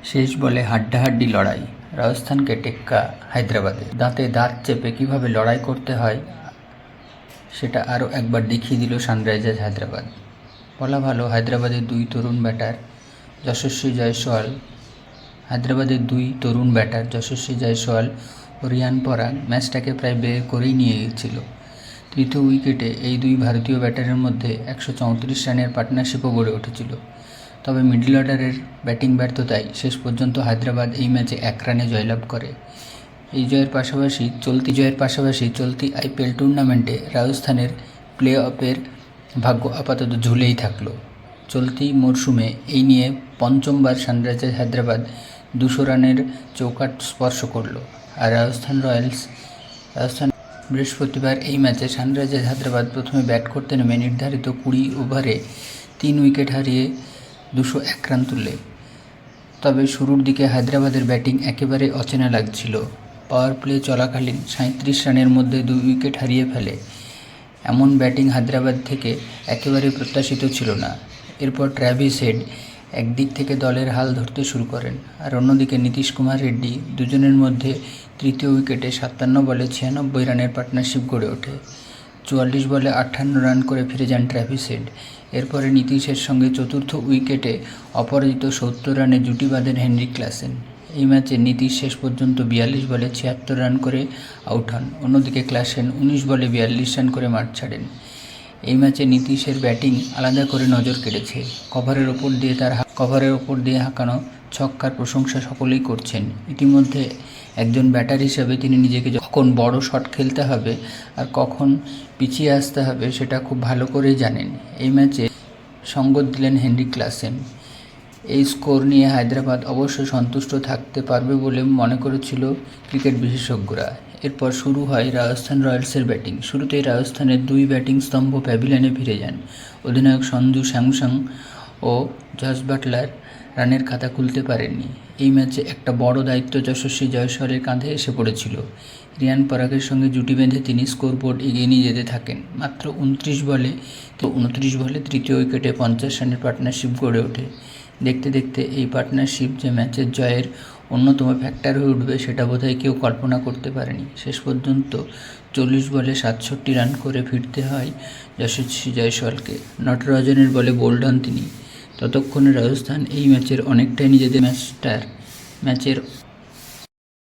শেষ বলে হাড্ডাহাড্ডি লড়াই, রাজস্থানকে টেক্কা হায়দ্রাবাদে। দাঁতে দাঁত চেপে কীভাবে লড়াই করতে হয় সেটা আরও একবার দেখিয়ে দিল সানরাইজার্স হায়দ্রাবাদ। বলা ভালো, হায়দ্রাবাদের দুই তরুণ ব্যাটার যশস্বী জয়সওয়াল ও রিয়ান পরাগ ম্যাচটাকে প্রায় বের করেই নিয়ে গিয়েছিল। তৃতীয় উইকেটে এই দুই ভারতীয় ব্যাটারের মধ্যে 134 রানের পার্টনারশিপও গড়ে উঠেছিল। তবে মিডল অর্ডারের ব্যাটিং ব্যর্থতায় শেষ পর্যন্ত হায়দ্রাবাদ এই ম্যাচে 1 রানে জয়লাভ করে। এই জয়ের পাশাপাশি চলতি IPL টুর্নামেন্টে রাজস্থানের প্লে অফের ভাগ্য আপাতত ঝুলেই থাকল। চলতি মরশুমে এই নিয়ে পঞ্চমবার সানরাইজার্স হায়দ্রাবাদ 200 রানের চৌকাঠ স্পর্শ করল। আর রাজস্থান বৃহস্পতিবার এই ম্যাচে সানরাইজার্স হায়দ্রাবাদ প্রথমে ব্যাট করতে নেমে নির্ধারিত 20 ওভারে 3 উইকেট হারিয়ে 201 রান তুলে। তবে শুরুর দিকে হায়দ্রাবাদের ব্যাটিং একেবারে অচেনা লাগছিল। পাওয়ার প্লে চলাকালীন 37 রানের মধ্যে 2 উইকেট হারিয়ে ফেলে, এমন ব্যাটিং হায়দ্রাবাদ থেকে একেবারেই প্রত্যাশিত ছিল না। এরপর ট্র্যাভিস হেড একদিক থেকে দলের হাল ধরতে শুরু করেন, আর অন্যদিকে নীতিশ কুমার রেড্ডি দুজনের মধ্যে তৃতীয় উইকেটে 57 বলে 96 রানের পার্টনারশিপ গড়ে ওঠে। 44 বলে 58 রান করে ফিরে যান ট্র্যাভিস হেড। এরপরে নীতিশের সঙ্গে চতুর্থ উইকেটে অপরাজিত 70 রানে জুটি বাঁধেন হেনরিক ক্লাসেন। এই ম্যাচে নীতিশ শেষ পর্যন্ত 42 বলে 76 রান করে আউট হন। অন্যদিকে ক্লাসেন 19 বলে 42 রান করে মাঠ ছাড়েন। এই ম্যাচে নীতিশের ব্যাটিং আলাদা করে নজর কেড়েছে। কভারের ওপর দিয়ে হাঁকানো ছক্কার প্রশংসা সকলেই করছেন। ইতিমধ্যে একজন ব্যাটার হিসেবে তিনি নিজেকে কখন বড় শট খেলতে হবে আর কখন পিছিয়ে আসতে হবে সেটা খুব ভালো করেই জানেন। এই ম্যাচে সঙ্গ দিলেন হেনরিক ক্লাসেন। এই স্কোর নিয়ে হায়দ্রাবাদ অবশ্যই সন্তুষ্ট থাকতে পারবে বলে মনে করেছিল ক্রিকেট বিশেষজ্ঞরা। এরপর শুরু হয় রাজস্থান রয়্যালসের ব্যাটিং। শুরুতেই রাজস্থানের দুই ব্যাটিং স্তম্ভ প্যাভিলিয়নে ফিরে যান। অধিনায়ক সঞ্জু স্যামসন ও জস বাটলার রানের খাতা খুলতে পারেননি। এই ম্যাচে একটা বড় দায়িত্ব যশস্বী জয়সওয়ালের কাঁধে এসে পড়েছিল। রিয়ান পরাগের সঙ্গে জুটি বেঁধে তিনি স্কোরবোর্ড এগিয়ে নিয়ে যেতে থাকেন। মাত্র 29 বলে তৃতীয় উইকেটে 50 রানের পার্টনারশিপ গড়ে ওঠে। দেখতে দেখতে এই পার্টনারশিপ যে ম্যাচের জয়ের অন্যতম ফ্যাক্টর হয়ে উঠবে সেটা বোধহয় কেউ কল্পনা করতে পারেনি। শেষ পর্যন্ত 40 বলে 67 রান করে ফিরতে হয় যশস্বী জয়সওয়ালকে। নটরাজনের বলে বোল্ড হন তিনি। ততক্ষণে রাজস্থান এই ম্যাচের অনেকটাই নিজেদের ম্যাচের